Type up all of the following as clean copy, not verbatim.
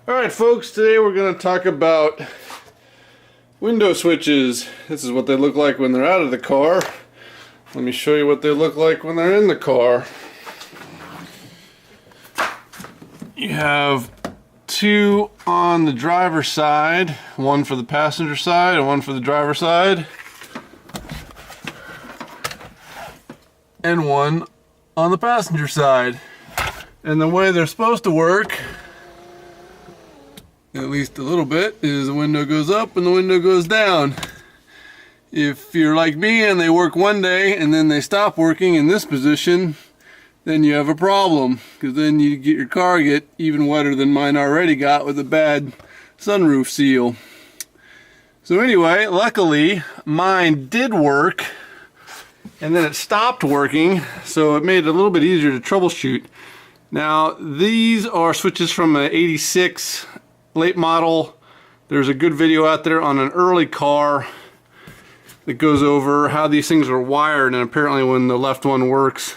Alright folks, today we're going to talk about window switches. This is what they look like when they're out of the car. Let me show you what they look like when they're in the car. You have two on the driver's side, one for the passenger side and one for the driver's side, and one on the passenger side. And the way they're supposed to work, at least a little bit, is the window goes up and the window goes down. If you're like me and they work one day and then they stop working in this position, then you have a problem, because then you get your car get even wetter than mine already got with a bad sunroof seal. So anyway, luckily mine did work and then it stopped working, so it made it a little bit easier to troubleshoot. Now these are switches from an 86 late model. There's a good video out there on an early car that goes over how these things are wired, and apparently when the left one works,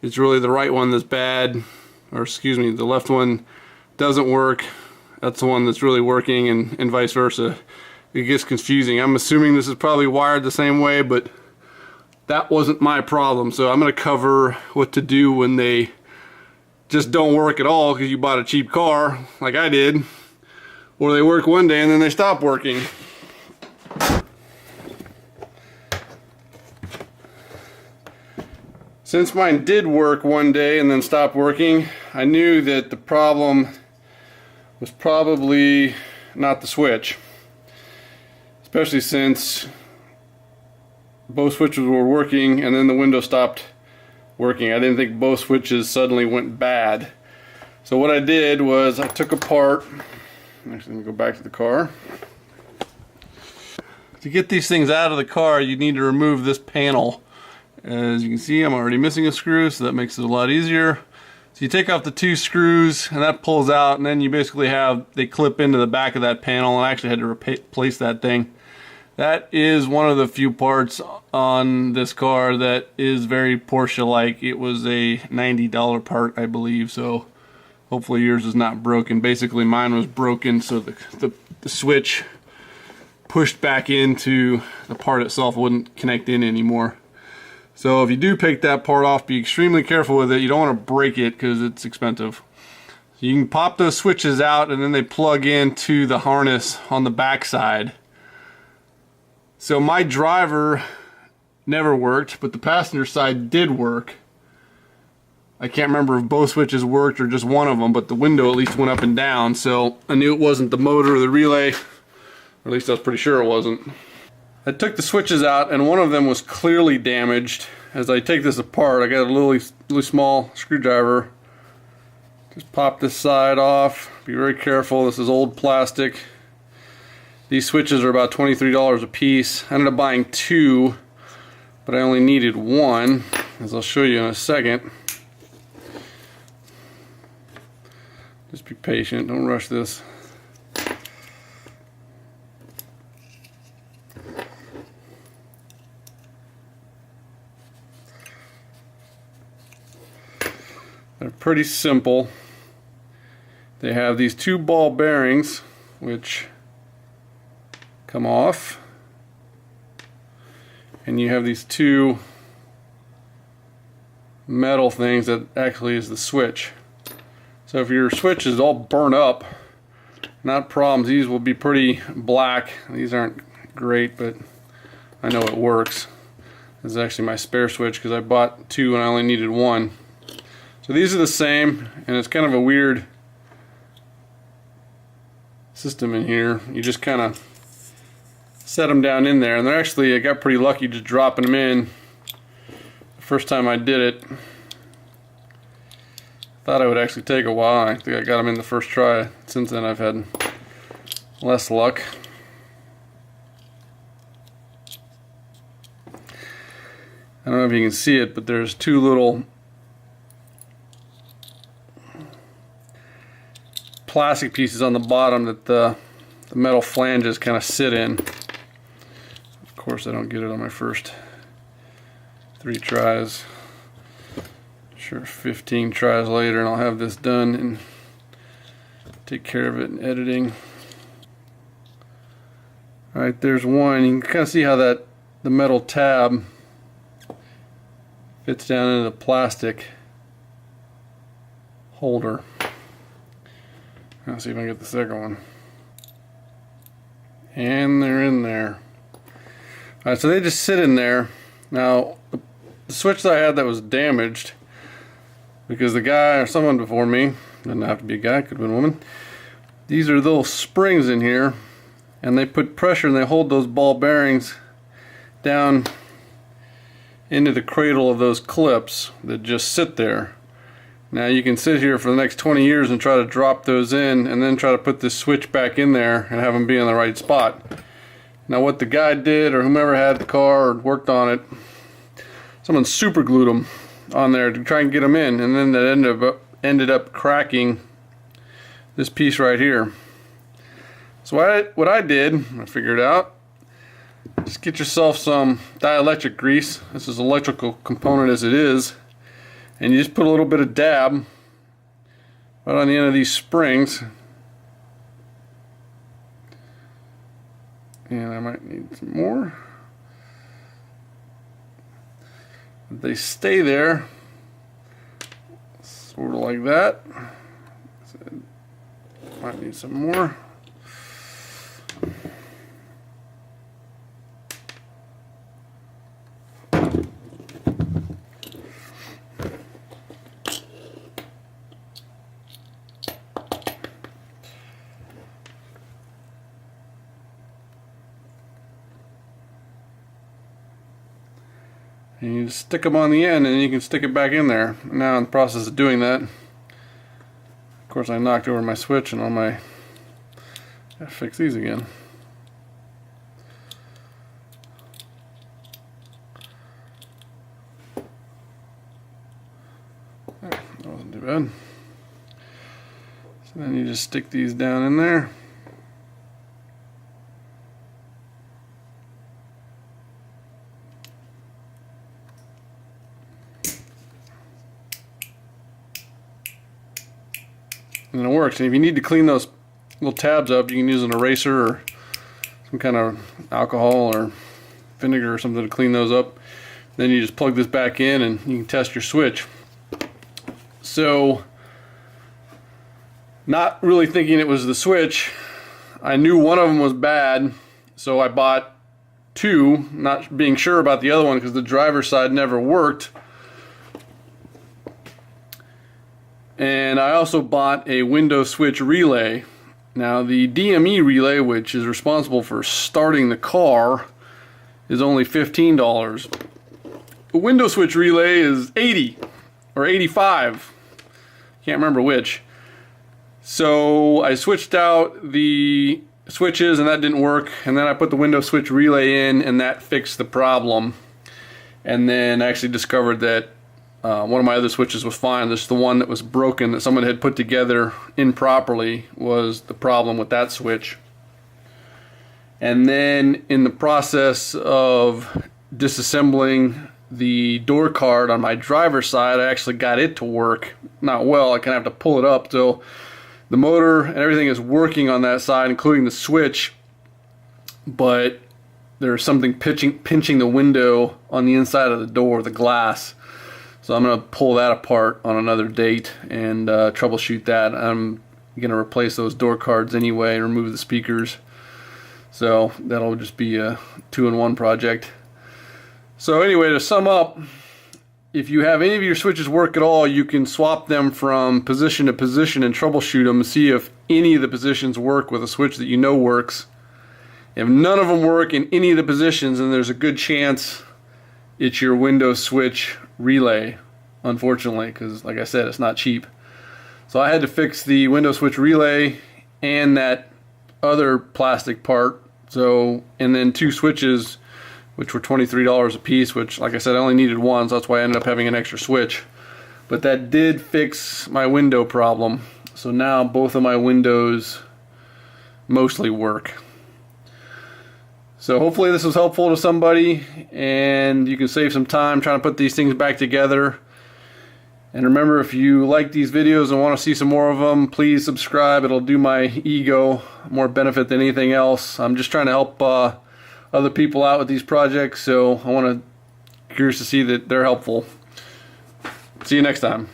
it's really the right one that's bad, or excuse me, the left one doesn't work, that's the one that's really working, and vice versa. It gets confusing. I'm assuming this is probably wired the same way, but that wasn't my problem. So I'm going to cover what to do when they just don't work at all because you bought a cheap car like I did, or they work one day and then they stop working. Since mine did work one day and then stopped working, I knew that the problem was probably not the switch, especially since both switches were working and then the window stopped working. I didn't think both switches suddenly went bad. So what I did was I took apart, actually let me go back to the car. To get these things out of the car, you need to remove this panel. As you can see, I'm already missing a screw, so that makes it a lot easier. So you take off the two screws and that pulls out, and then you basically they clip into the back of that panel, and I actually had to replace that thing. That is one of the few parts on this car that is very Porsche-like. It was a $90 part, I believe, so hopefully yours is not broken. Basically mine was broken, so the switch pushed back into the part itself, wouldn't connect in anymore. So if you do pick that part off, be extremely careful with it. You don't want to break it because it's expensive. So you can pop those switches out and then they plug into the harness on the back side. So my driver never worked, but the passenger side did work. I can't remember if both switches worked or just one of them, but the window at least went up and down, so I knew it wasn't the motor or the relay, or at least I was pretty sure it wasn't. I took the switches out and one of them was clearly damaged. As I take this apart, I got a really small screwdriver. Just pop this side off. Be very careful, this is old plastic. These switches are about $23 a piece. I ended up buying two, but I only needed one, as I'll show you in a second. Just be patient, don't rush this. They're pretty simple. They have these two ball bearings, which come off, and you have these two metal things that actually is the switch. So if your switch is all burnt up, not problems. These will be pretty black. These aren't great, but I know it works. This is actually my spare switch because I bought two and I only needed one. So these are the same, and it's kind of a weird system in here. You just kind of set them down in there, and they're actually, I got pretty lucky just dropping them in the first time I did it. Thought it would actually take a while. I think I got them in the first try. Since then I've had less luck. I don't know if you can see it, but there's two little plastic pieces on the bottom that the metal flanges kind of sit in. Of course I don't get it on my first 3 tries. Sure, 15 tries later and I'll have this done in take care of it in editing. Alright, there's one. You can kind of see how the metal tab fits down into the plastic holder. Let's see if I can get the second one. And they're in there. Alright, so they just sit in there. Now, the switch that I had that was damaged, because the guy or someone before me, doesn't have to be a guy, could have been a woman, these are little springs in here, and they put pressure and they hold those ball bearings down into the cradle of those clips that just sit there. Now you can sit here for the next 20 years and try to drop those in and then try to put this switch back in there and have them be in the right spot. Now what the guy did, or whomever had the car or worked on it, someone super glued them on there to try and get them in, and then that ended up cracking this piece right here. So what I did, I figured out, just get yourself some dielectric grease. This is an electrical component as it is, and you just put a little bit of dab right on the end of these springs. And I might need some more. They stay there, sort of like that. Might need some more. And you just stick them on the end, and then you can stick it back in there. Now in the process of doing that, of course I knocked over my switch and all my... Gotta fix these again. That wasn't too bad. So then you just stick these down in there. And it works. And if you need to clean those little tabs up, you can use an eraser or some kind of alcohol or vinegar or something to clean those up. Then you just plug this back in and you can test your switch. So, not really thinking it was the switch, I knew one of them was bad, so I bought two, not being sure about the other one because the driver's side never worked. And I also bought a window switch relay. Now the DME relay, which is responsible for starting the car, is only $15. The window switch relay is $80 or $85. Can't remember which. So I switched out the switches and that didn't work, and then I put the window switch relay in and that fixed the problem. And then I actually discovered that one of my other switches was fine. This is the one that was broken that someone had put together improperly was the problem with that switch. And then in the process of disassembling the door card on my driver's side, I actually got it to work. Not well, I kind of have to pull it up till the motor and everything is working on that side, including the switch, but there's something pinching the window on the inside of the door, the glass. So I'm going to pull that apart on another date and troubleshoot that. I'm going to replace those door cards anyway, remove the speakers. So that'll just be a 2-in-1 project. So anyway, to sum up, if you have any of your switches work at all, you can swap them from position to position and troubleshoot them and see if any of the positions work with a switch that you know works. If none of them work in any of the positions, then there's a good chance it's your window switch relay, unfortunately, because like I said, it's not cheap. So I had to fix the window switch relay and that other plastic part. So, and then two switches, which were $23 a piece, which like I said, I only needed one, so that's why I ended up having an extra switch. But that did fix my window problem. So now both of my windows mostly work. So hopefully this was helpful to somebody and you can save some time trying to put these things back together. And remember, if you like these videos and want to see some more of them, please subscribe. It'll do my ego more benefit than anything else. I'm just trying to help other people out with these projects, so I want to curious to see that they're helpful. See you next time.